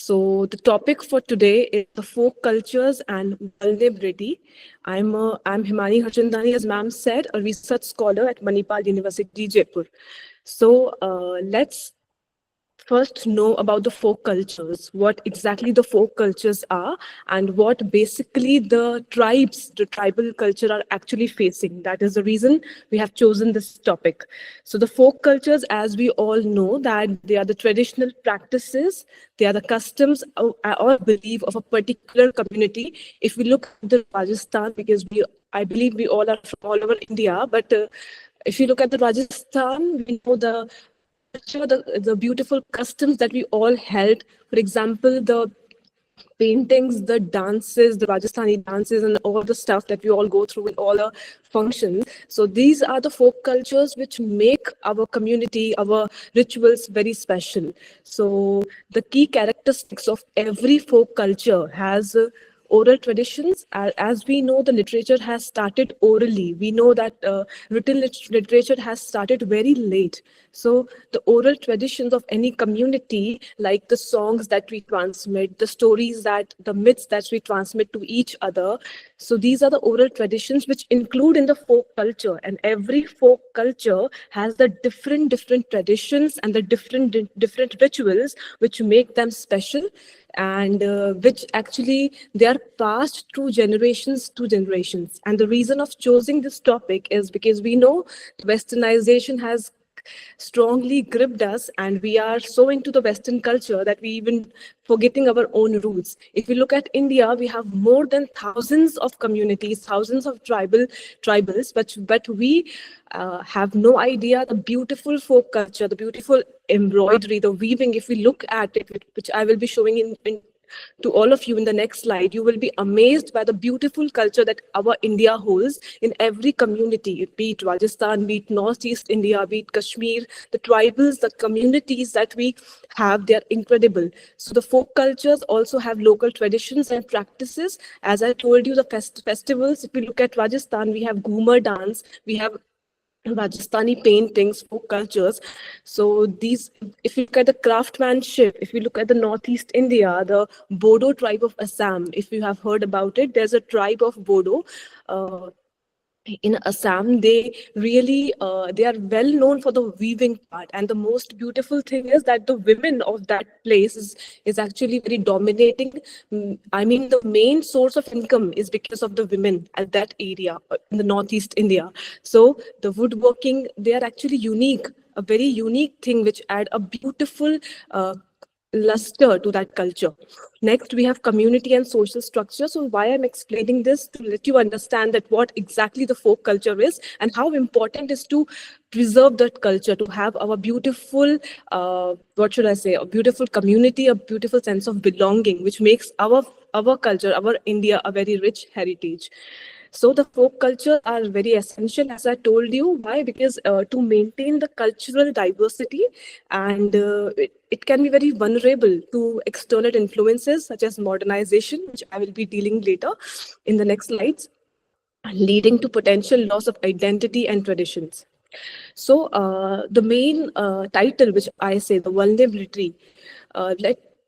So the topic for today is the folk cultures and vulnerability. I'm Himani Harchandani, as ma'am said, a research scholar at Manipal University, Jaipur. So let's first know about the folk cultures, what exactly the folk cultures are, and what basically the tribes, the tribal culture are actually facing. That is the reason we have chosen this topic. So the folk cultures, as we all know, that they are the traditional practices, they are the customs or belief of a particular community. If we look at the Rajasthan, because I believe we all are from all over India, but if you look at the Rajasthan, we know the culture, the beautiful customs that we all held. For example, the paintings, the dances, the Rajasthani dances, and all the stuff that we all go through in all our functions. So these are the folk cultures which make our community, our rituals very special. So the key characteristics of every folk culture has oral traditions. As we know, the literature has started orally. We know that written literature has started very late. So the oral traditions of any community, like the songs that we transmit, the stories the myths that we transmit to each other. So these are the oral traditions which include in the folk culture, and every folk culture has the different traditions and the different rituals which make them special, and which actually they are passed through generations to generations. And the reason of choosing this topic is because we know westernization has strongly gripped us, and we are so into the Western culture that we even forgetting our own roots. If we look at India, we have more than thousands of communities, thousands of tribals, but we have no idea the beautiful folk culture, the beautiful embroidery, the weaving. If we look at it, which I will be showing in to all of you in the next slide, you will be amazed by the beautiful culture that our India holds in every community, be it Rajasthan, be it Northeast India, be it Kashmir. The tribals, the communities that we have, they are incredible. So the folk cultures also have local traditions and practices. As I told you, the festivals, if we look at Rajasthan, we have Ghumar dance, we have Rajasthani paintings, folk cultures. So these, if you look at the craftsmanship, if you look at the Northeast India, the Bodo tribe of Assam, if you have heard about it, there's a tribe of Bodo. In Assam, they really they are well known for the weaving part, and the most beautiful thing is that the women of that place is actually very dominating. I mean, the main source of income is because of the women at that area in the Northeast India. So the woodworking, they are actually unique, a very unique thing which add a beautiful luster to that culture. Next, we have community and social structure. So why I'm explaining this, to let you understand that what exactly the folk culture is and how important is to preserve that culture, to have our beautiful, what should I say, a beautiful community, a beautiful sense of belonging, which makes our culture, our India, a very rich heritage. So the folk culture are very essential, as I told you. Why? Because to maintain the cultural diversity, and it can be very vulnerable to external influences such as modernization, which I will be dealing later in the next slides, leading to potential loss of identity and traditions. So the main title, which I say, the vulnerability,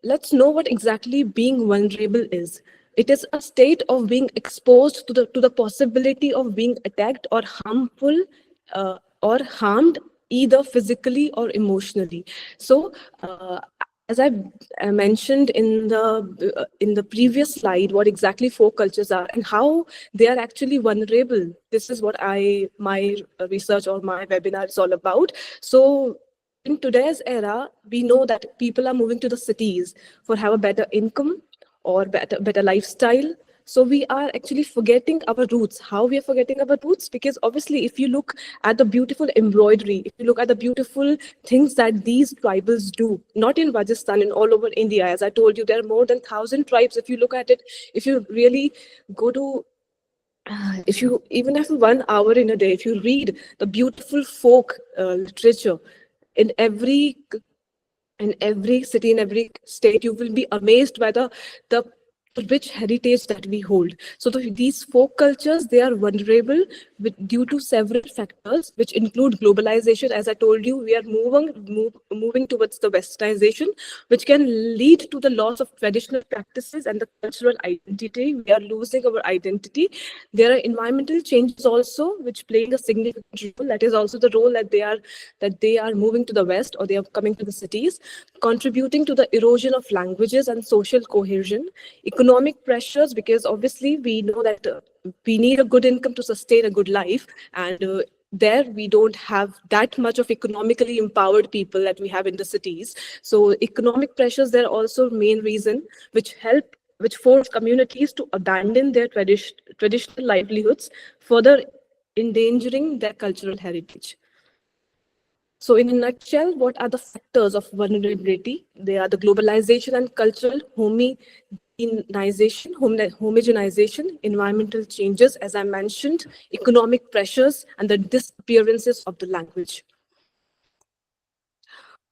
let's know what exactly being vulnerable is. It is a state of being exposed to the possibility of being attacked or harmful or harmed, either physically or emotionally. So as I mentioned in the previous slide, what exactly folk cultures are and how they are actually vulnerable. This is what my research or my webinar is all about. So in today's era, we know that people are moving to the cities for have a better income or better lifestyle. So we are actually forgetting our roots. How we are forgetting our roots? Because obviously, if you look at the beautiful embroidery, if you look at the beautiful things that these tribals do, not in Rajasthan, in all over India, as I told you, there are more than 1,000 tribes. If you look at it, if you really go to if you even have 1 hour in a day, if you read the beautiful folk literature in every city, in every state, you will be amazed by the the rich heritage that we hold. So these folk cultures, they are vulnerable due to several factors, which include globalization. As I told you, we are moving towards the westernization, which can lead to the loss of traditional practices and the cultural identity. We are losing our identity. There are environmental changes also, which playing a significant role. That is also the role that they are moving to the west, or they are coming to the cities, contributing to the erosion of languages and social cohesion. Economic pressures, because obviously we know that we need a good income to sustain a good life, and there we don't have that much of economically empowered people that we have in the cities. So economic pressures, they're also main reason which force communities to abandon their traditional livelihoods, further endangering their cultural heritage. So in a nutshell, what are the factors of vulnerability? They are the globalization and cultural homogenization, environmental changes, as I mentioned, economic pressures, and the disappearances of the language.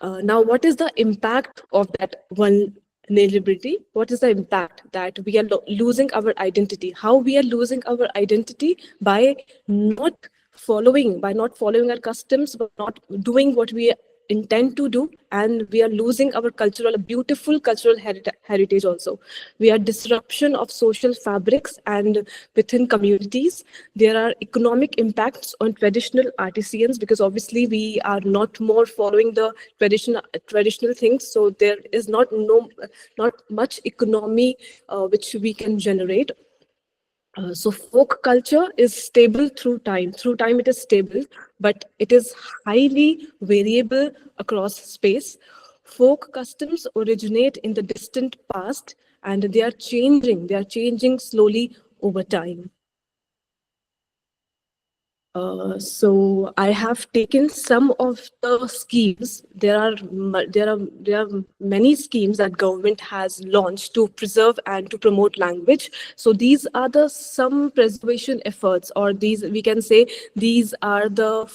Now, what is the impact of that vulnerability? What is the impact that we are losing our identity? How we are losing our identity? By not following our customs, but not doing what we intend to do, and we are losing our beautiful cultural heritage also. We are disruption of social fabrics and within communities. There are economic impacts on traditional artisans, because obviously we are not more following the traditional things, so there is not much economy which we can generate. So folk culture is stable through time. Through time, it is stable, but it is highly variable across space. Folk customs originate in the distant past, and they are changing. They are changing slowly over time. So I have taken some of the schemes. There are many schemes that government has launched to preserve and to promote language. So these are the some preservation efforts, or these we can say these are the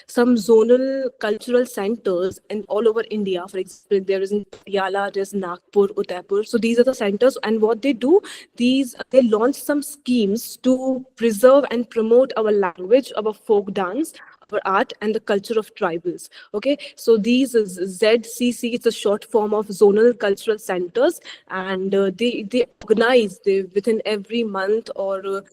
some zonal cultural centers in all over India. For example, there is in Patiala, there's Nagpur, Udaipur. So these are the centers, and what they do, they launch some schemes to preserve and promote our language, our folk dance, our art, and the culture of tribals. Okay, so these is ZCC. It's a short form of zonal cultural centers, and they organize within every month, or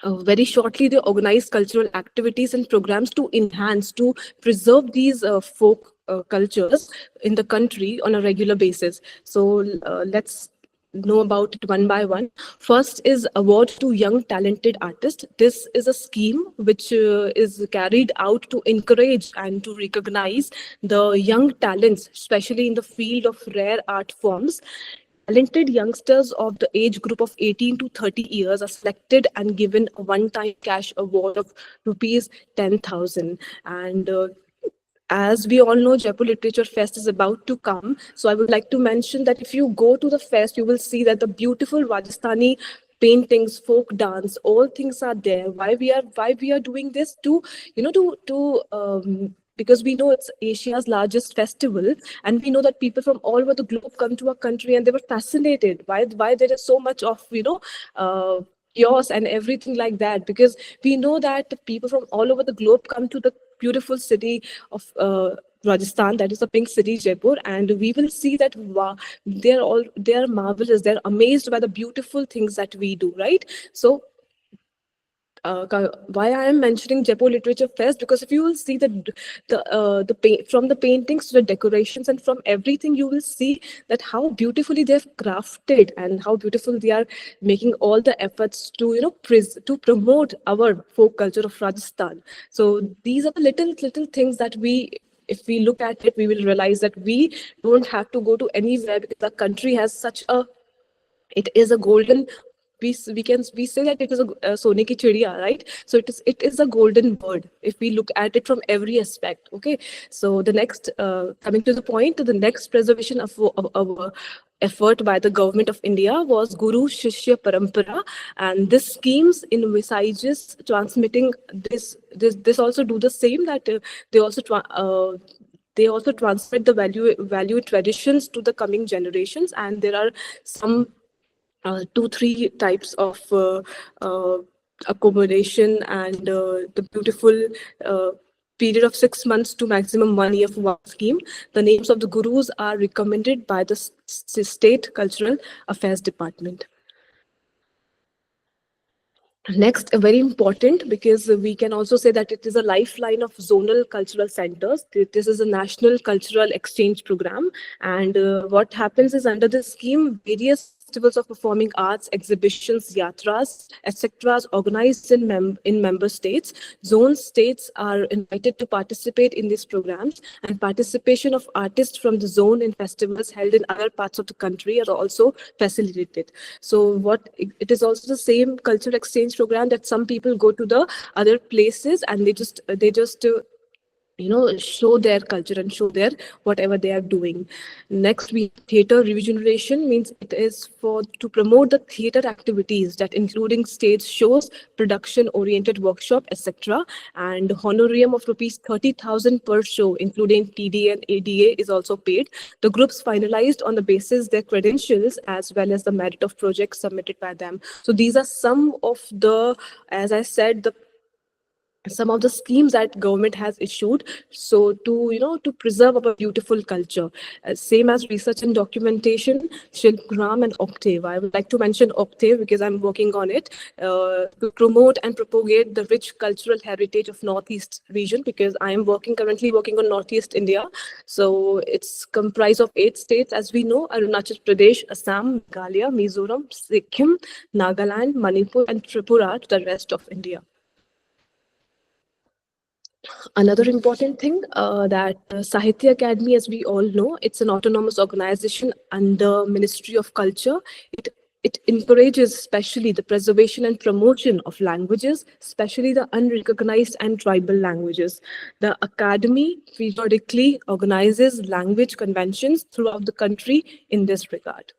very shortly, they organize cultural activities and programs to enhance, to preserve these folk cultures in the country on a regular basis. So let's know about it one by one. First is award to young talented artists. This is a scheme which is carried out to encourage and to recognize the young talents, especially in the field of rare art forms. Talented youngsters of the age group of 18 to 30 years are selected and given a one-time cash award of rupees 10,000. And as we all know, Jaipur Literature Fest is about to come. So I would like to mention that if you go to the fest, you will see that the beautiful Rajasthani paintings, folk dance, all things are there. Why we are doing this? Because we know it's Asia's largest festival, and we know that people from all over the globe come to our country, and they were fascinated why there is so much of chaos and everything like that, because we know that people from all over the globe come to the beautiful city of Rajasthan, that is the pink city, Jaipur, and we will see that wow, they're marvelous, they're amazed by the beautiful things that we do, right? So why I am mentioning Jaipur Literature Fest, because if you will see from the paintings to the decorations and from everything, you will see that how beautifully they've crafted and how beautiful they are making all the efforts to to promote our folk culture of Rajasthan. So these are the little things that if we look at it, we will realize that we don't have to go to anywhere, because the country has it is a golden, we say that it is a sone ki chidiya, right? So it is a golden bird if we look at it from every aspect. Okay, so the next coming to the point, the next preservation of our effort by the government of India was Guru Shishya Parampara, and this schemes envisages transmitting this also do the same, that they also they also transmit the value traditions to the coming generations. And there are some 2-3 types of accommodation, and the beautiful period of 6 months to maximum 1 year for one scheme. The names of the gurus are recommended by the State Cultural Affairs Department. Next, very important, because we can also say that it is a lifeline of zonal cultural centers. This is a national cultural exchange program. And what happens is, under this scheme, various festivals of performing arts, exhibitions, yatras, etc., organized in member states. Zone states are invited to participate in these programs, and participation of artists from the zone in festivals held in other parts of the country are also facilitated. So what it is also the same cultural exchange program that some people go to the other places and they just show their culture and show their whatever they are doing. Next, we theater regeneration, means it is for to promote the theater activities that including stage shows, production oriented workshop, etc. And honorarium of rupees 30,000 per show, including TDA and ADA, is also paid. The groups finalized on the basis their credentials as well as the merit of projects submitted by them. So these are some of the, as I said, some of the schemes that government has issued, so to preserve our beautiful culture. Same as research and documentation, Shilpgram and Octave. I would like to mention Octave because I'm working on it to promote and propagate the rich cultural heritage of Northeast region, because I am currently working on Northeast India. So it's comprised of 8 states, as we know: Arunachal Pradesh, Assam, Meghalaya, Mizoram, Sikkim, Nagaland, Manipur, and Tripura, to the rest of India. Another important thing, that Sahitya Academy, as we all know, it's an autonomous organization under Ministry of Culture. It encourages especially the preservation and promotion of languages, especially the unrecognized and tribal languages. The Academy periodically organizes language conventions throughout the country in this regard.